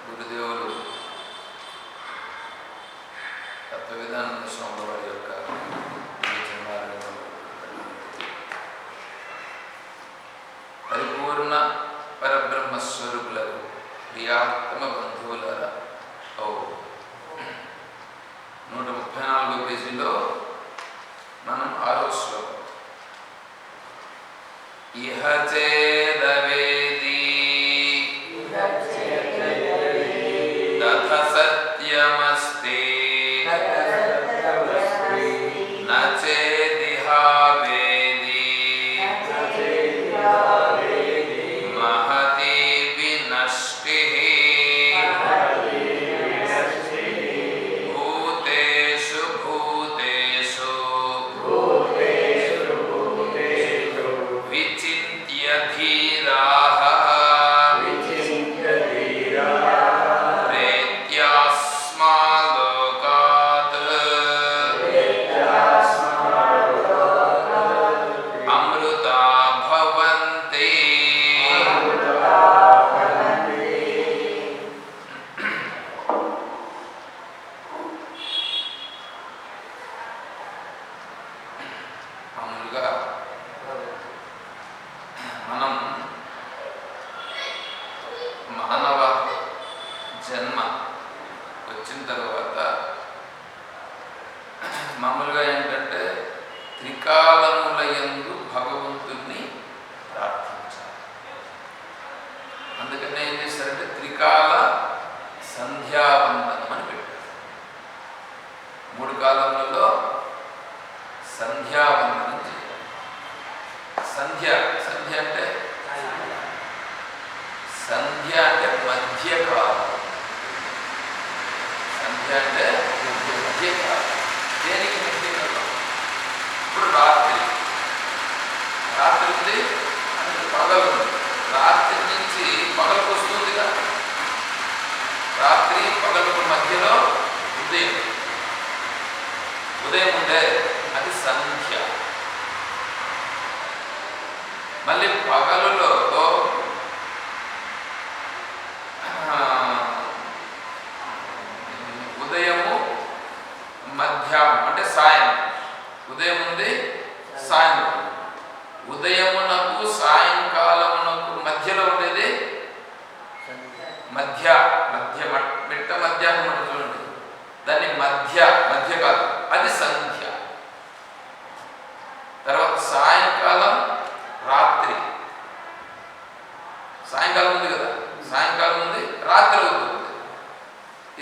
గురుదేవులు తత్వవేదానంద స్వామి వారి యొక్క పరిపూర్ణ పరబ్రహ్మస్వరూపులకు ప్రియాత్మ బంధువులారా 134 పేజీలో మనం 6వ శ్లోకం ఇహ చేదవేది తథ సత్యమస్తి న చేదిహా వేది మహతి వినష్టిః భూతేషు భూతేషు విచింత్య ధీరాః ప్రేత్యాస్మాలోకాత్ అమృతా భవంతి. మామూలుగా మనం మానవ జన్మ వచ్చిన తర్వాత మామూలుగా ఏంటంటే త్రికాలములయందు భగవంతుణ్ణి ప్రార్థించాలి. అందుకనే ఏం చేశారంటే త్రికాల సంధ్యావందనం అని పెట్టారు. 3 కాలములలో సంధ్యావందనం చేయాలి. సంధ్య అంటే మధ్యకాలం. సంధ్య అంటే మధ్యకాలం. దేనికి మధ్యకాలం? ఇప్పుడు రాత్రి ఉంది, పగలు ఉంది. రాత్రి నుంచి పగలకు వస్తుందిగా. రాత్రి పగలకు మధ్యలో ఉదయం ఉండే అది సంధ్య. మళ్ళీ పగలులో ఉదయము మధ్యాహ్నం అంటే సాయంత్రం. ఉదయం ఉంది, సాయంత్రం. ఉదయమునకు సాయంకాలమునకు మధ్యలో ఉండేది మిట్ట మధ్యాహ్నం అంటే చూడండి, దాన్ని మధ్యకాలం, అది సంధ్య. తర్వాత సాయంకాలం రాత్రి. సాయంకాలం ఉంది కదా, సాయంకాలం ఉంది, రాత్రి అవుతుంది.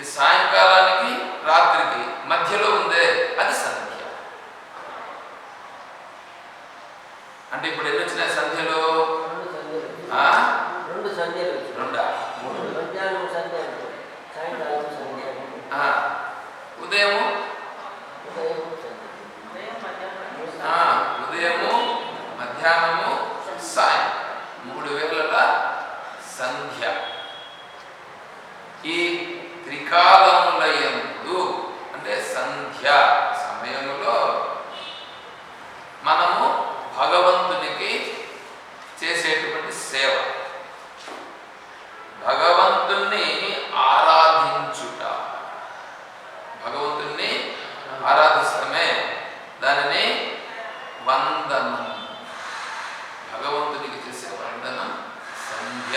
ఈ సాయంకాలానికి రాత్రికి మధ్యలో ఉందే అది సంధ్య. అంటే ఇప్పుడు ఎన్ని వచ్చినాయి సంధ్యలో? 2 సంధ్యలు. 2 మధ్యాహ్నం సంధ్య, సాయంకాలం సంధ్య, ఉదయము ఉదయం సంధ్య. ఉదయం మధ్యాహ్నము సాయం 3 వేళల సంధ్య. ఈ త్రికాలముల యందు అంటే సంధ్య సమయములో మనము భగవంతునికి చేసేటువంటి సేవ, భగవంతుణ్ణి ఆరాధించుట, భగవంతుణ్ణి ఆరాధిస్తమే దానిని వందనం, భగవంతునికి చేసే వందనం సంధ్య.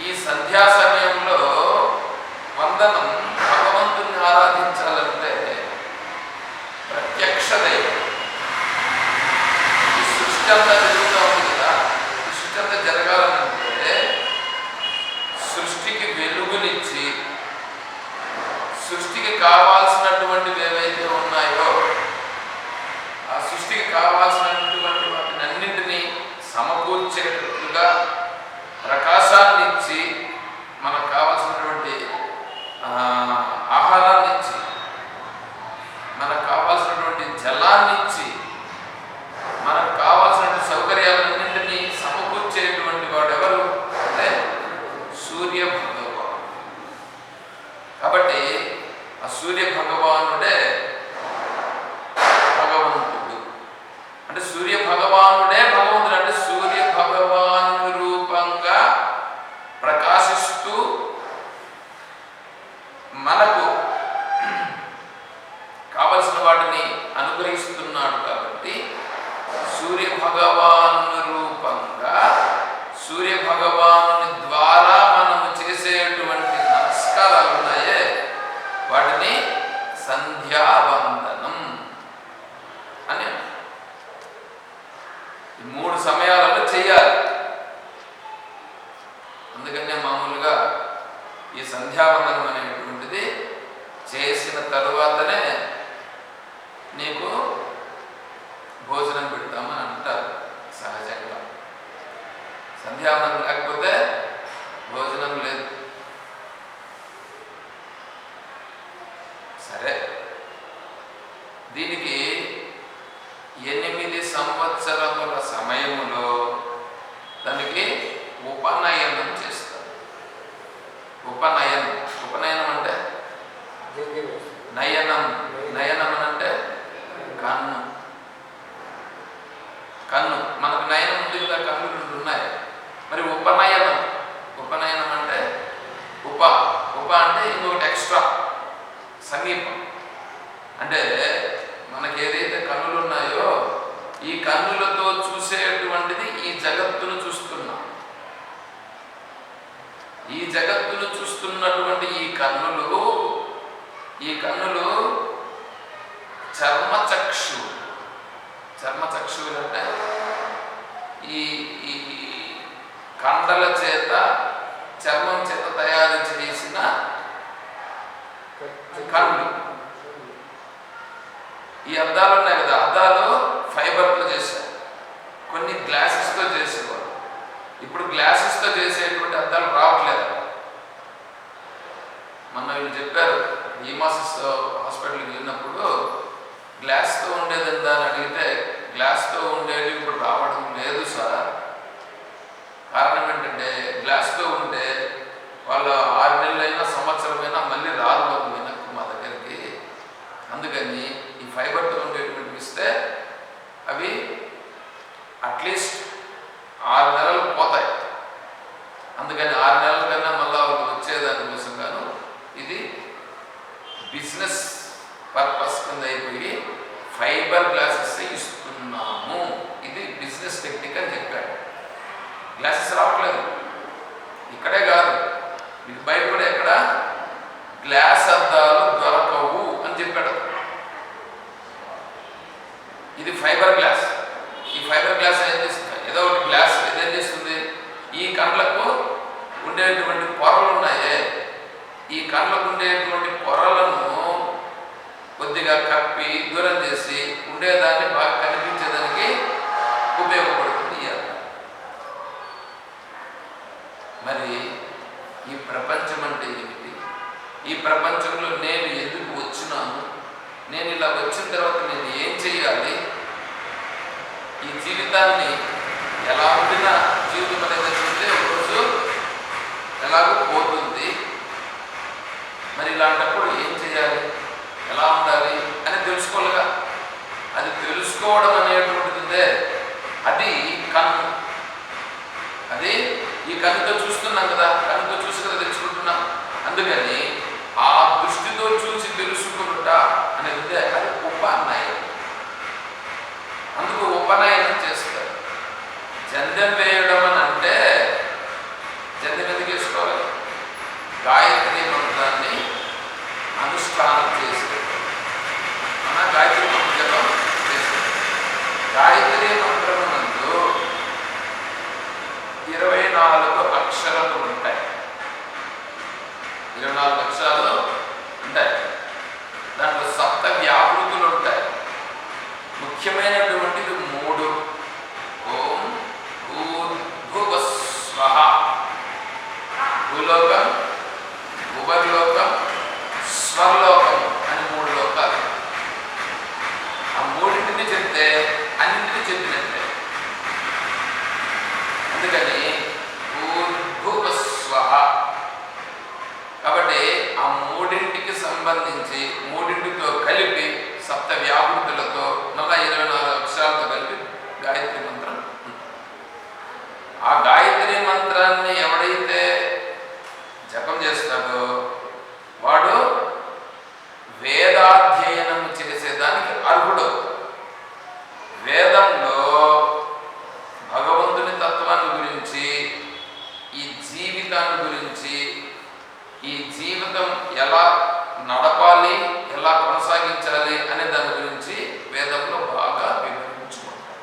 ఈ సంధ్యా సమయంలో వందనం భగవంతుని ఆరాధించాలంటే ప్రత్యక్ష దైవం. ఈ సృష్టి అంతా జరుగుతూ ఉంది కదా, ఈ సృష్టి అంతా జరగాలంటే సృష్టికి వెలుగునిచ్చి సృష్టికి కావాల్సినటువంటివి ఏవైతే ఉన్నాయో ఆ సృష్టికి కావాల్సినటువంటి వాటిని అన్నింటినీ సమకూర్చేటట్లుగా ప్రకాశాన్ని ఇచ్చి మనకు కావాల్సినటువంటి ఆహారాన్ని ఇచ్చి మనకు కావాల్సినటువంటి జలాన్ని ఇచ్చి మనకు కావాల్సినటువంటి సౌకర్యాలన్నింటినీ సమకూర్చేటువంటి వాడు ఎవరు అంటే సూర్య భగవాన్. కాబట్టి ఆ సూర్య భగవానుడే భగవంతుడు. అంటే సూర్య భగవానుడే భగవంతుడు. అంటే సూర్య భగవాను రూపంగా ప్రకాశిస్తూ మనకు కావలసిన వాటిని అనుగ్రహిస్తున్నాడు. కాబట్టి సూర్య భగవాను రూపంగా సూర్య భగవాను ద్వారా మనము చేసేటువంటి నమస్కారాలు ఉన్నాయే వాటిని సంధ్యావందనం అని 3 సమయాలలో చేయాలి. అందుకనే మామూలుగా ఈ సంధ్యావందనం అనేటువంటిది చేసిన తరువాతనే నీకు భోజనం పెడతామని అంటారు సహజంగా. సంధ్యావందనం లేకపోతే భోజనం లేదు. సరే, దీనికి 8 సంవత్సరముల సమయములో దానికి ఉపనయనం చేస్తారు. ఉపనయనం అంటే నయనం. నయనం అంటే కన్ను. మనకు నయనం ఉంది కదా, కన్ను 2 ఉన్నాయి. మరి ఉపనయనం అంటే ఉప అంటే ఇంకొకటి ఎక్స్ట్రా సమీపం. అంటే మనకి ఏదైతే కన్నులు ఉన్నాయో ఈ కన్నులతో చూసేటువంటిది ఈ జగత్తును చూస్తున్నాం. ఈ జగత్తును చూస్తున్నటువంటి ఈ కన్నులు చర్మచక్షువులు అంటే ఈ కండల చేత చర్మం చేత తయారు చేసిన కన్నులు. ఈ అద్దాలు ఉన్నాయి కదా, అద్దాలు ఫైబర్తో చేశారు, కొన్ని గ్లాసెస్తో చేసేవారు. ఇప్పుడు గ్లాసెస్తో చేసేటువంటి అద్దాలు రావట్లేదు. మొన్న వీళ్ళు చెప్పారు, ఈమాసిస్ హాస్పిటల్కి వెళ్ళినప్పుడు గ్లాస్తో ఉండేది ఎంత అని అడిగితే గ్లాస్తో ఉండేది ఇప్పుడు రావడం లేదు సార్. కారణం ఏంటంటే గ్లాస్తో ఉంటే వాళ్ళు 6 నెలలైనా సంవత్సరమైనా మళ్ళీ రారు వాళ్ళు వెనక్కు మా దగ్గరికి. అందుకని ఈ ఫైబర్తో ఉండేటువంటివి ఇస్తే అవి అట్లీస్ట్ 6 నెలలు పోతాయి. అందుకని 6 నెలల కన్నా మళ్ళీ వాళ్ళు వచ్చేదానికోసం గాను ఇది బిజినెస్ పర్పస్ కింద అయిపోయి ఫైబర్ గ్లాసెస్ ఇస్తున్నాము. ఇది బిజినెస్ టెక్నిక్ అని చెప్పాడు. గ్లాసెస్ రావట్లేదు, ఇక్కడే కాదు మీకు బయట కూడా ఎక్కడ గ్లాస్ అద్దాలు దొరకవు అని చెప్పాడు. ఇది ఫైబర్ గ్లాస్. ఈ ఫైబర్ గ్లాస్ ఏం చేస్తుంది, ఏదో ఒకటి గ్లాస్ ఏదేం చేస్తుంది, ఈ కండ్లకు ఉండేటువంటి పొరలు ఉన్నాయే ఈ కండ్లకు ఉండేటువంటి పొరలను కొద్దిగా కప్పి దూరం చేసి ఉండేదాన్ని బాగా కనిపించేదానికి ఉపయోగపడుతుంది. మరి ఈ ప్రపంచం అంటే ఏమిటి, ఈ ప్రపంచంలో నేను ఎందుకు వచ్చినాను, నేను ఇలా వచ్చిన తర్వాత నేను ఏం చేయాలి చేయాలి? ఈ జీవితాన్ని ఎలా ఉండినా జీవితం అనేది చూస్తే ఒకరోజు ఎలాగో పోతుంది. మరి ఇలాంటప్పుడు ఏం చేయాలి, ఎలా ఉండాలి అని తెలుసుకోవాలిగా. అది తెలుసుకోవడం అనేటువంటిదే అది కన్ను. అది ఈ కన్నుతో చూస్తున్నాం కదా, కన్నుతో చూసి కదా తెలుసుకుంటున్నాం. అందుకని ఆ దృష్టితో చూసి తెలుసుకునుట అనేది అది ఉపనయనం. అందుకు ఉపనయనం చేస్తారు. జందెం వేయడం అని అంటే జందెం ఎందుకు వేసుకోవాలి? గాయత్రి మంత్రాన్ని అనుష్ఠానం చేసేది. మన గాయత్రి మంత్రం చేసేది. గాయత్రి మంత్రం నందు 24 అక్షరాలు ఉంటాయి. 24 అక్షరాలు ఉంటాయి. దాంట్లో సప్త వ్యాపృతులు ఉంటాయి. ముఖ్యమైనటువంటిది 3. ఓం భూర్భువస్వః. భూలోకం, భువర్లోకం, స్వర్లోకం అని 3 లోకాలు. ఆ మూడింటిని చెప్తే అన్నింటినీ చెప్పినట్లే. అందుకని భూర్భువస్వః. కాబట్టి ఆ మూడింటికి సంబంధించి మూడింటితో కలిపి సప్త వ్యాపృతులతో మళ్ళా 24 అక్షరాలతో కలిపి గాయత్రి మంత్రం. ఆ గాయత్రి మంత్రాన్ని ఎవడైతే జపం చేస్తాడో వాడు వేదాధ్యయనం చేసేదానికి అర్హుడు. వేదంలో భగవంతుని తత్వాన్ని గురించి, ఈ జీవితాన్ని గురించి, ఈ జీవితం ఎలా నడపాలి, ఎలా కొనసాగించాలి అనే దాని గురించి వేదంలో బాగా వివరించుకుంటారు.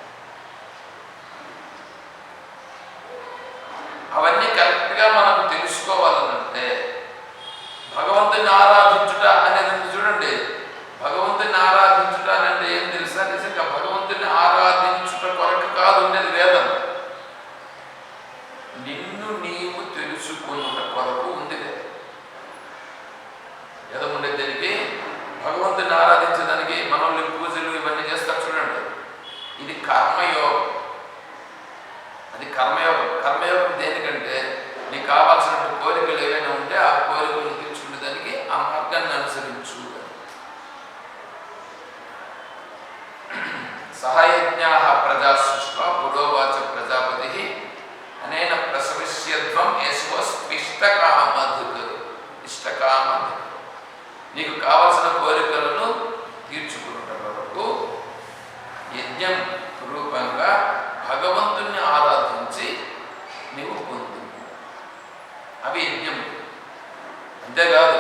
అవన్నీ కరెక్ట్గా మనం తెలుసుకోవాలనంటే భగవంతుని ఆరాధించుట అనేది చూడండి. భగవంతుని ఆరాధించుట అంటే ఏం తెలుసా? నిజంగా భగవంతుని ఆరాధించుట కొరకు కాదు ఉండేది వేదం. నిన్ను నీవు తెలుసుకున్న కొరకు ఉంది వేదం ఉండేది. దానికి భగవంతుని ఆరాధించడానికి మనల్ని పూజలు ఇవన్నీ చేస్తారు చూడండి. ఇది కర్మయోగం. అది కర్మయోగం. కర్మయోగం దేనికంటే నీకు కావాల్సిన కోరికలు ఏవైనా ఉంటే ఆ కోరికలు తీర్చుకునే దానికి ఆ మార్గాన్ని అనుసరించు. సహయజ్ఞా ప్రజా సృష్ట పురోవాచ ప్రజాపతి అనేన ప్రసవిష్యధ్వం యశ్వస్పిష్టకామధుక్. ఇష్టకామధుక్ నీకు కావలసిన కోరికలను తీర్చుకున్న వరకు యజ్ఞం రూపంగా భగవంతుణ్ణి ఆరాధించి నీవు పొందు. అవి యజ్ఞం. అంతేకాదు,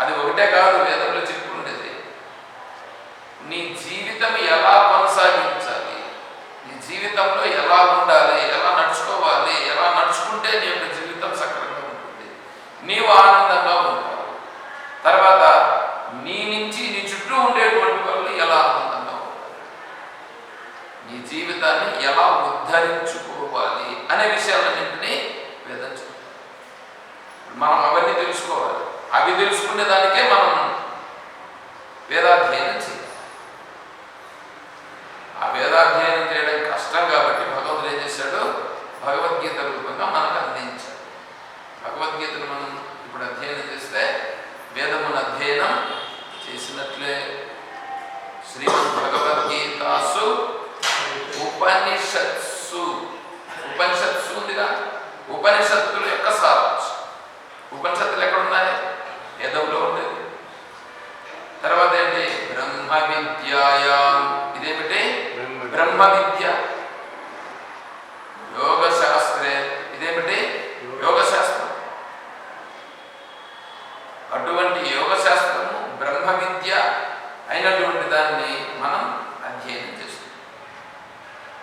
అది ఒకటే కాదు వేదంలో చెప్పుకునేది. నీ జీవితం ఎలా కొనసాగించాలి, నీ జీవితంలో ఎలా ఉండాలి, ఎలా నడుచుకోవాలి, ఎలా నడుచుకుంటే నీ యొక్క జీవితం సక్రమంగా ఉంటుంది, నీవు ఆనందంగా ఉంటావు. తర్వాత నీ నుంచి నీ చుట్టూ ఉండేటువంటి వాళ్ళు ఎలా ఆనందంగా ఉంటారు, నీ జీవితాన్ని ఎలా ఉద్ధరించుకోవాలి అనే విషయాలన్నింటినీ వేదం చెప్తుంది. మనం అవన్నీ తెలుసుకోవాలి. అవి తెలుసుకునే దానికే మనం వేదాధ్యయనం చేయాలి. ఆ వేదాధ్యయనం చేయడం కష్టం కాబట్టి భగవంతుడు ఏం చేశాడు? భగవద్గీత రూపంగా మనకు అందించాడు. భగవద్గీతను మనం ఇప్పుడు అధ్యయనం చేస్తే వేదమును అధ్యయనం చేసినట్లే. శ్రీమద్ భగవద్గీతాసు ఉపనిషత్సు. ఉపనిషత్సు ఉందిగా, ఉపనిషత్తుల యొక్క సారాంశం. ఉపనిషత్తులు ఎక్కడున్నాయి? వేదంలో ఉండేది. తర్వాత ఏంటి? బ్రహ్మ విద్యాయాం. ఇదేమిటి? బ్రహ్మ విద్య. యోగ శాస్త్రే. ఇదేమిటి? యోగ శాస్త్రం. అటువంటి యోగ శాస్త్రము బ్రహ్మ విద్య అయినటువంటి దాన్ని మనం అధ్యయనం చేస్తాం.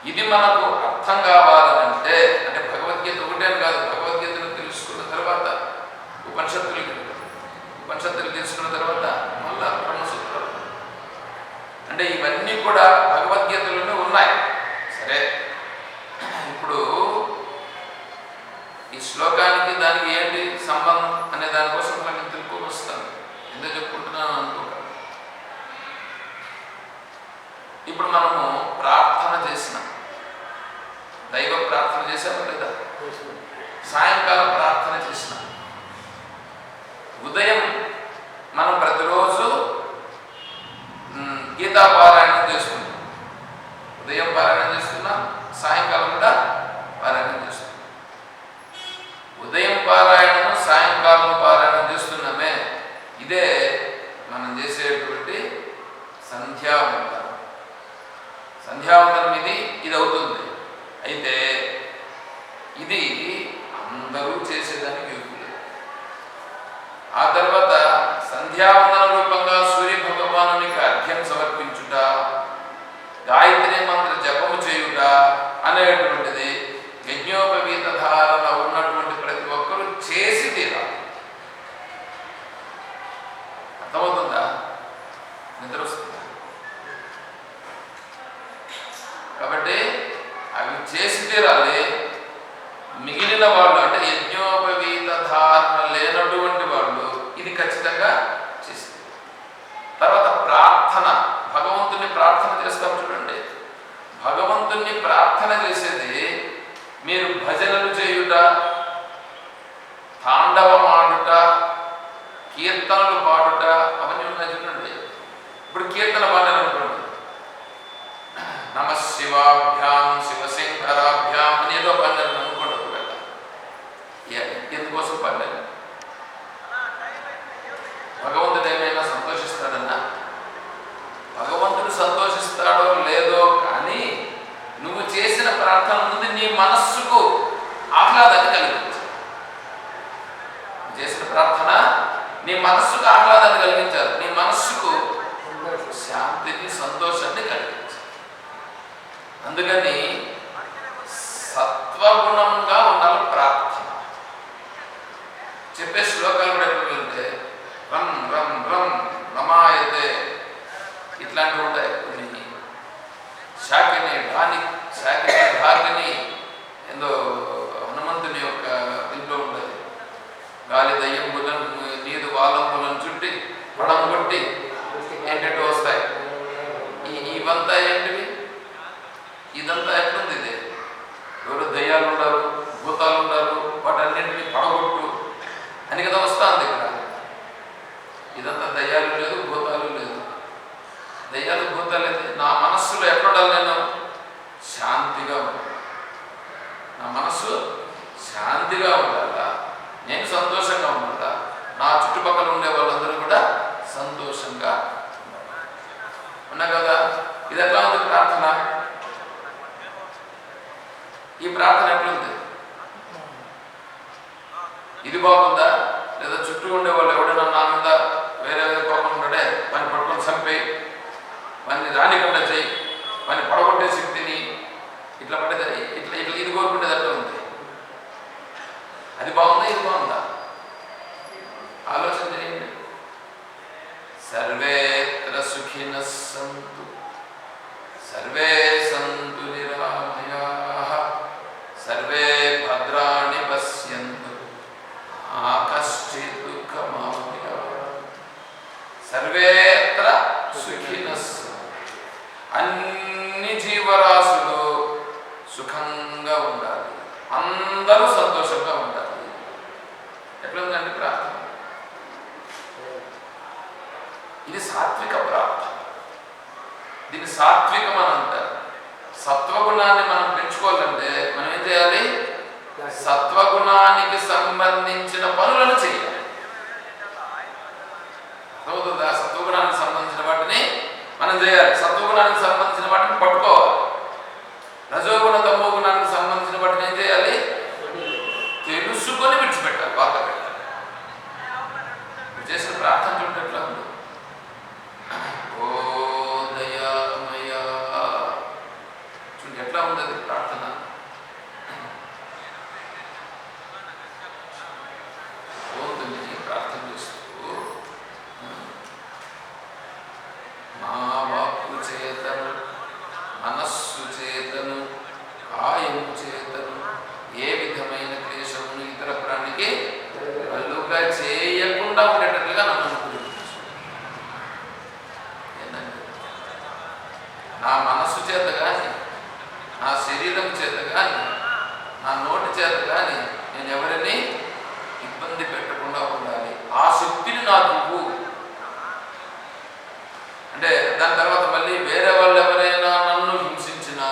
ఇది మనకు అర్థం కావాలంటే, అంటే భగవద్గీత ఒకటే కాదు, భగవద్గీతను తెలుసుకున్న తర్వాత ఉపనిషత్తులు తెలుసుకున్న తర్వాత మళ్ళా బ్రహ్మసూత్రం. అంటే ఇవన్నీ కూడా భగవద్గీతలోనే ఉన్నాయి. సరే, ఇప్పుడు ఈ శ్లోకానికి దానికి ఏంటి సంబంధం అనే దానికోసం నేను తెలుపుకొని వస్తాను. ఎందుకు చెప్పుకుంటున్నాను అనుకోక, ఇప్పుడు మనము ప్రార్థన చేసినాం, దైవ ప్రార్థన చేసామా లేదా? సాయంకాలం ప్రార్థన చేసినాం. ఉదయం మనం ప్రతిరోజు గీతా పారాయణం చేస్తున్నాం. ఉదయం పారాయణం చేస్తున్నాం, సాయంకాలం కూడా పారాయణం చేస్తున్నాం. ఉదయం పారాయణము సాయంకాలం పారాయణం చేస్తున్నామే, ఇదే మనం చేసేటువంటి సంధ్యావందనం. సంధ్యావందనం ఇది అవుతుంది. అయితే ఇది అందరూ చేసేదానికి యోగ్యులు. ఆ తర్వాత సంధ్యావందన రూపంగా సూర్య భగవానునికి అర్ఘ్యం సమర్పించుట, గాయత్రి మంత్ర జపము చేయుట అనేటువంటిది యజ్ఞోపవీత ధారణ ఉన్నటువంటి ప్రతి ఒక్కరూ చేసి తీరాలి. అర్థమవుతుందా? నిద్ర వస్తుందా? కాబట్టి అవి చేసి తీరాలి. మిగిలిన వాళ్ళు అంటే యజ్ఞోపవీత ధారణ లేనటువంటి వాళ్ళు ఇది ఖచ్చితంగా చేస్తారు. తర్వాత ప్రార్థన, భగవంతుని ప్రార్థన చేస్తాం చూడండి. భగవంతుని ప్రార్థన చేసేది మీరు భజనలు చేయుట, తాండవం ఆడుట, కీర్తనలు పాడుట అవన్నీ ఉన్నాయి చూడండి. ఇప్పుడు కీర్తన పాడాలనుకోండి, నమ శివాభ్యాం శివశంకరాభ్యాం అని ఏదో పన్నాను అనుకోండి. ఒకవేళ ఎందుకోసం పన్నాను? భగవంతుడు ఏమైనా సంతోషిస్తాడన్నా? భగవంతుడు సంతోషిస్తాడో లేదో కానీ నువ్వు చేసిన ప్రార్థన ముందు నీ మనస్సుకు ఆహ్లాదాన్ని కలిగించు. చేసిన ప్రార్థన నీ మనస్సుకు ఆహ్లాదాన్ని కలిగించాలి, నీ మనస్సుకు శాంతిని సంతోషాన్ని కలిగించాలి. అందుకని సత్వగుణంగా ఉండాలి ప్రార్థన. చెప్పే శ్లోకాలు కూడా ఎట్లుంటే రం రం రం రమాయతే ఇట్లాంటివి ఉంటాయి. కొన్ని శాకిని భాగిని ఏందో హనుమంతుని యొక్క దీంట్లో ఉంటుంది. గాలి దయ్యంబులను నీదు వాలంబులను చుట్టి పడం కొట్టి ఏంటంటే వస్తాయి. ఇవంతా ఏంటివి? ఇదంతా ఎట్లుంది? ఇది ఎవరు దయ్యాలు ఉన్నారు, భూతాలు ఉన్నారు, వాటన్నింటినీ పడగొట్టు అని కదా వస్తుంది ఇక్కడ. ఇదంతా దయ్యాలు లేదు, భూతాలు లేదు. దయ్యాలు భూతాలు లేదు. నా మనస్సులో ఎక్కడుండాలి? నేను శాంతిగా ఉండాలి. నా మనస్సు శాంతిగా ఉండాలా, నేను సంతోషంగా ఉండాలా, నా చుట్టుపక్కల ఉండే వాళ్ళందరూ కూడా సంతోషంగా ఉన్నా కదా. ఇది ఎట్లా ఉంది ప్రార్థన? ఈ ప్రార్థన ఎట్లుంది? ఇది బాగుందా? లేదా చుట్టూ ఉండే వాళ్ళు ఎవడైనా నా మీద వేరే కోపం ఉన్నాడే, పని పట్టుకొని చంపేయి, పని రానికుండా చేయి, పని పడగొట్టే శక్తిని ఇట్లా పడేది, ఇట్లా ఇట్లా ఇది కోరుకునేది ఎట్లా ఉంది? అది బాగుందా? ఇది బాగుందా? ఆలోచన చేయండి. సర్వేత్ర సుఖినః సంతు సర్వే సంతు నిరామయాః సర్వే భద్రాణి పశ్యంతు మా కశ్చిత్ దుఃఖమాప్నుయాత్. సర్వేత్ర సుఖినః, అన్ని జీవరాశులు సుఖంగా ఉండాలి, అందరూ సంతోషంగా ఉండాలి. ఎట్లుందండి ప్రార్థన? ఇది సాత్విక ప్రార్థన. దీన్ని సాత్వికం అని అంటారు. సత్వగుణాన్ని మనం పెంచుకోవాలంటే మనం ఏం చేయాలి? సత్వగుణానికి సంబంధించిన పనులను చేయాలి. అవుతుందా? సత్వగుణానికి సంబంధించిన వాటిని మనం చేయాలి. సత్వగుణానికి సంబంధించిన వాటిని పట్టుకోవాలి. రజోగుణ తమో గుణానికి సంబంధించిన వాటిని ఏం చేయాలి? తెలుసుకొని విడిచిపెట్టాలి, బాగా పెట్టాలి. చేసిన ప్రార్థన చూడండి ఎట్లా ఉంది. ఓ దయామయ చూడండి ఎట్లా ఉంది అది ప్రార్థన. భగవంతుని ప్రార్థన చేస్తూ మా వాక్కు చేతను నా మనస్సు చేత కానీ, నా శరీరం చేత కానీ, నా నోటి చేత కానీ నేను ఎవరిని ఇబ్బంది పెట్టకుండా ఉండాలి. ఆ శక్తిని నాకు ఇవ్వు అంటే దాని తర్వాత మళ్ళీ వేరే వాళ్ళు ఎవరైనా నన్ను హింసించినా,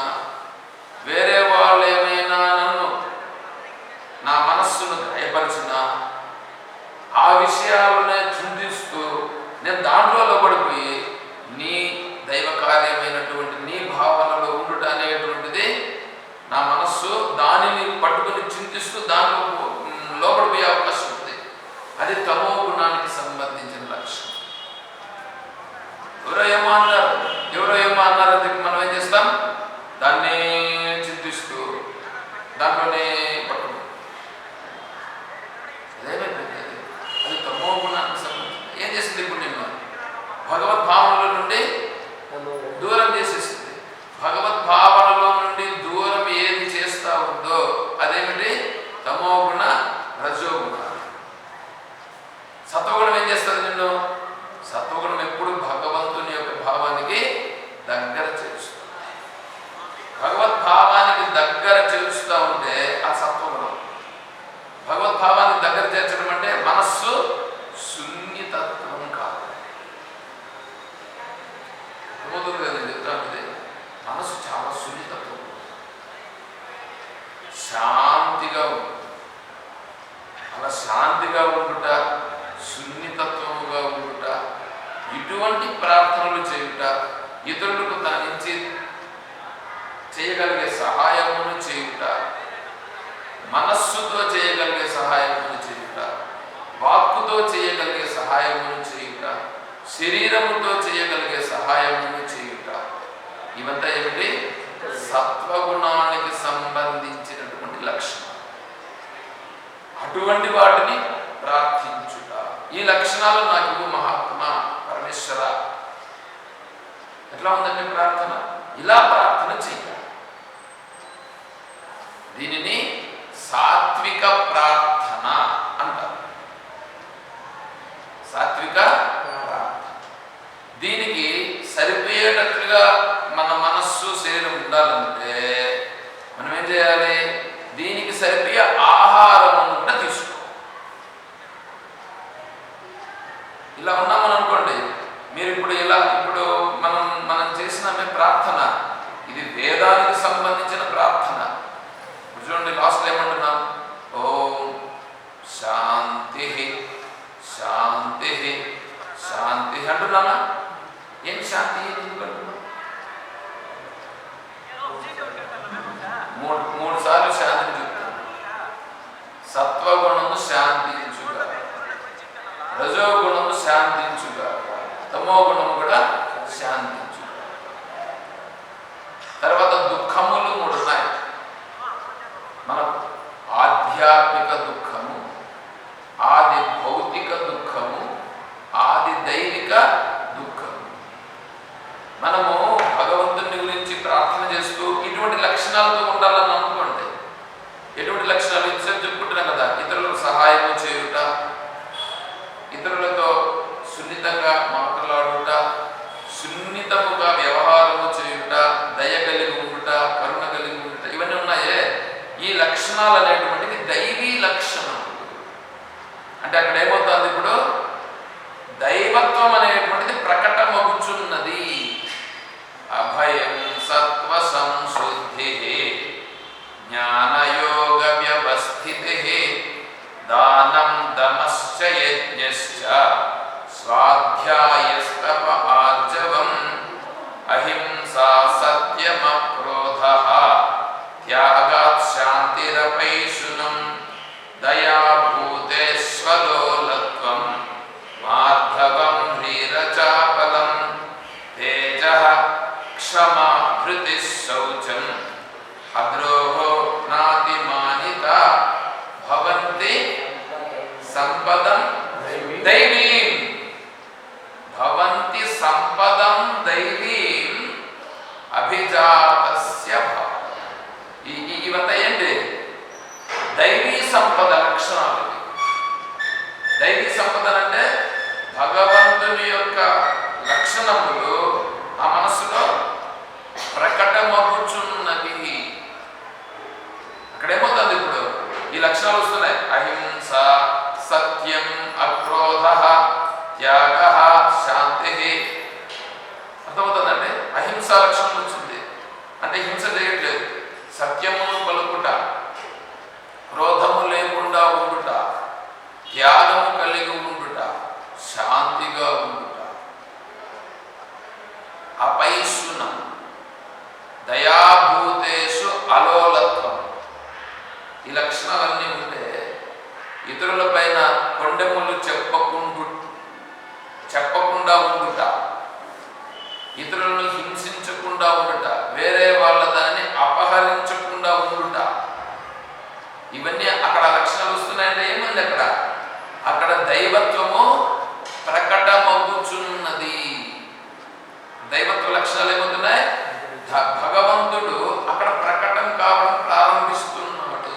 వేరే వాళ్ళు ఏమైనా నన్ను నా మనస్సును గాయపరిచినా, ఆ విషయాలనే చింతిస్తూ నేను దాంట్లో లోబడిపోయి నీ దైవ కార్యమైనటువంటి నీ భావనలో ఉండుట అనేటువంటిది నా మనస్సు దానిని పట్టుకుని చింతిస్తూ దానిలో లోబడిపోయే అవకాశం ఉంది. అది తమో గుణానికి సంబంధించిన లక్షణం. ఎవరో ఏమో అన్నారు అని మనం ఏం చేస్తాం, దాన్ని చింతిస్తూ దాంట్లోనే పట్టుకుంటాం. అదేమైపోయింది, అది తమో గుణానికి సంబంధించి ఏం చేసింది. ఇప్పుడు నేను భగవద్భావనలో నుండి దూరం చేసేసింది. భగవద్భావనలో నుండి దూరం ఏది చేస్తా ఉందో అదేమిటి, తమో గుణ, రజోగుణ. సత్వగుణం ఏం చేస్తుంది నిన్ను? సత్వగుణం ఎప్పుడు భగవంతుని యొక్క భావానికి దగ్గర చేస్తుంది. భగవద్భావానికి దగ్గర చేస్తూ ఉంటే ఆ సత్వగుణం. భగవద్భావానికి దగ్గర చేర్చడం అంటే మనస్సు సున్నితత్వం కాదు. అర్థమవుతుంది కదండి చెప్తాను. మనస్సు చాలా సున్నితత్వం, శాంతిగా ఉంటుంది. అలా శాంతిగా ఉండుట, సున్నితత్వముగా ఉండుట, ఇటువంటి ప్రార్థనలు చేయుట, ఇతరులకు దానించి చేయగలిగే సహాయమును చేయుట, మనస్సుతో చేయగలిగే సహాయమును చేయుట, వాక్కుతో చేయగలిగే సహాయమును చేయుట, శరీరముతో చేయగలిగే సహాయమును చేయుట, ఇవంతా ఏమిటి? సత్వగుణానికి సంబంధించినటువంటి లక్షణం. అటువంటి వాటిని ప్రార్థించుట. ఈ లక్షణాలు నాకు మహాత్మా పరమేశ్వర. ఎట్లా ఉందండి ప్రార్థన? ఇలా ప్రార్థన చెయ్యాలి. దీనిని సాత్విక ప్రార్థన అంటారు. సాత్విక ప్రార్థన. దీనికి సరిపోయేటట్లుగా మన మనస్సు శరీరం ఉండాలంటే మనం ఏం చేయాలి? దీనికి సరిపోయే ఆహారమును కూడా తీసుకో. ఇలా ఉన్నామని అనుకోండి, మీరు ఇప్పుడు మనం చేసిన ప్రార్థన ఇది వేదానికి సంబంధించిన ప్రార్థన. చూడండి, లాస్ట్లో ఏమంటున్నాం? ఓం శాంతి శాంతి శాంతి అంటున్నానా? ఏం శాంతి? మూడు సార్లు శాంతిని చెప్తాను. సత్వగుణము శాంతించుగా, రజోగుణము శాంతించుగా, తమో గుణము కూడా శాంతించుగా. తర్వాత దుఃఖములు 3 ఉన్నాయి మనకు. ఆధ్యాత్మిక దుఃఖము, ఆది భౌతిక దుఃఖము, ఆది దైవిక దుఃఖము. మనము భగవంతుని గురించి ప్రార్థన చేస్తూ ఇటువంటి లక్షణాలతో ఉండాలని అనుకోండి. ఎటువంటి లక్షణాలు? ఇంతసేపు చెప్పుకుంటున్నాం కదా, ఇతరులకు సహాయం చేయుట, ఇతరులతో సున్నితంగా మాట్లాడుట, సున్నితముగా వ్యవహారము చేయుట, దయ కలిగి ఉండుట, కరుణ కలిగి ఉండుట, ఇవన్నీ ఉన్నాయే. ఈ లక్షణాలు అనేటువంటిది దైవీ లక్షణం. అంటే అక్కడ ఏమవుతుంది? ఇప్పుడు దైవత్వం అనేటువంటిది ప్రకటమగుచున్నది. అభయం సత్వ సంశుద్ధి, జ్ఞానయోగ వ్యవస్థితి, దానం దమశ్చ యజ్ఞశ్చ, స్వాధ్యాయస్తప ఆర్జవం, అహింసా సత్యమక్రోధః, త్యాగాత్ శాంతిరపైశునం, దయా భూతేష్వలోలత్వం, మార్ధవం హ్రీరచాపలం, తేజః క్షమా ధృతిః శౌచం, అద్రోహో నాతిమానిత, భవంతి సంపదం దైవీం, భవంతి సంపదం దైవీం అభిజాతస్య భావ. ఇవంతా ఏంటి? దైవీ సంపద లక్షణాలు. దైవీ సంపద అంటే భగవంతుని యొక్క లక్షణములు ఆ మనస్సులో ఈ లక్షణాలన్నీ ఉంటే ఇతరుల పైన కొండెములు చెప్పకుండా ఉండుట, ఇతరులను హింసించకుండా ఉండుట, వేరే వాళ్ళ దాన్ని అపహరించకుండా ఉండుట, ఇవన్నీ అక్కడ లక్షణాలు వస్తున్నాయంటే ఏముంది అక్కడ దైవత్వము ప్రకటమవుతున్నది. దైవత్వ లక్షణాలు ఏమవుతున్నాయి? భగవంతుడు అక్కడ ప్రకటన కావడం ప్రారంభిస్తున్నాడు.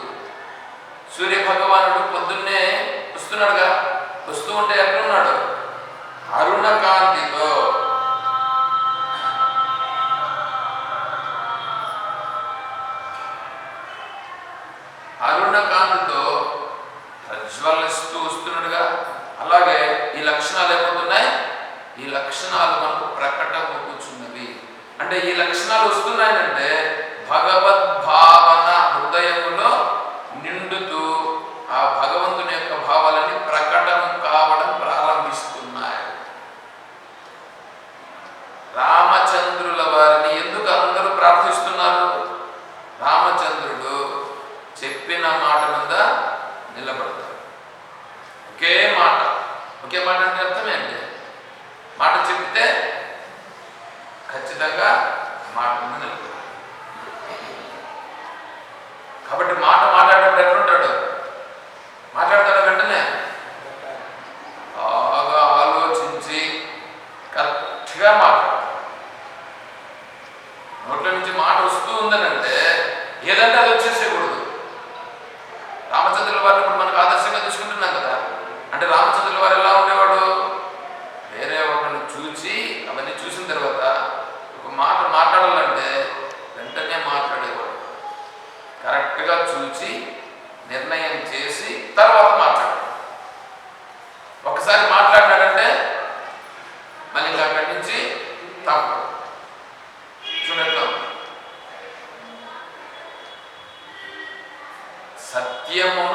సూర్య భగవానుడు పొద్దున్నే వస్తున్నాడుగా, వస్తూ ఉంటే ఎక్కడున్నాడు? అరుణ కాంతితో, అరుణ కాంతితో ప్రజ్వలిస్తూ వస్తున్నాడుగా. అలాగే ఈ లక్షణాలు ఏమవుతున్నాయి? ఈ లక్షణాలు మనకు ప్రకటమవుతున్నవి. అంటే ఈ లక్షణాలు వస్తున్నాయంటే భగవద్భావన హృదయములో నిండుతూ ఆ భగవంతుని యొక్క భావాలని ప్రకటన కావడం ప్రారంభిస్తున్నాయి. రామచంద్రుల వారిని ఎందుకు అందరూ ప్రార్థిస్తున్నారు? రామచంద్రుడు చెప్పిన మాట మీద నిలబడతారు. ఒకే మాట అంటే అర్థం ఏంటి? మాట చెప్తే ఖచ్చితంగా మాట మీద నిలబడతారు. కాబట్టి మాట మాట్లాడేటప్పుడు ఎట్లుంటాడు? మాట్లాడతాడు వెంటనే బాగా ఆలోచించి కరెక్ట్గా మాట్లాడతాడు. నోట్ల నుంచి మాట వస్తూ ఉందనంటే ఏదంటే అది వచ్చేసేయకూడదు. రామచంద్రుల వారిని ఇప్పుడు మనకు ఆదర్శంగా తీసుకుంటున్నాం కదా. అంటే రామచంద్రుల వారు ఎలా ఉండేవాడు? వేరే ఒకరిని చూసి అవన్నీ చూసిన తర్వాత ఒక మాట మాట్లాడాలంటే వెంటనే మాట్లాడేవాడు. కరెక్ట్గా చూసి నిర్ణయం చేసి తర్వాత మాట్లాడాడు. ఒకసారి మాట్లాడినాడంటే మళ్ళీ ఇంకా అక్కడి నుంచి తప్పదు. చూడండి, సత్యము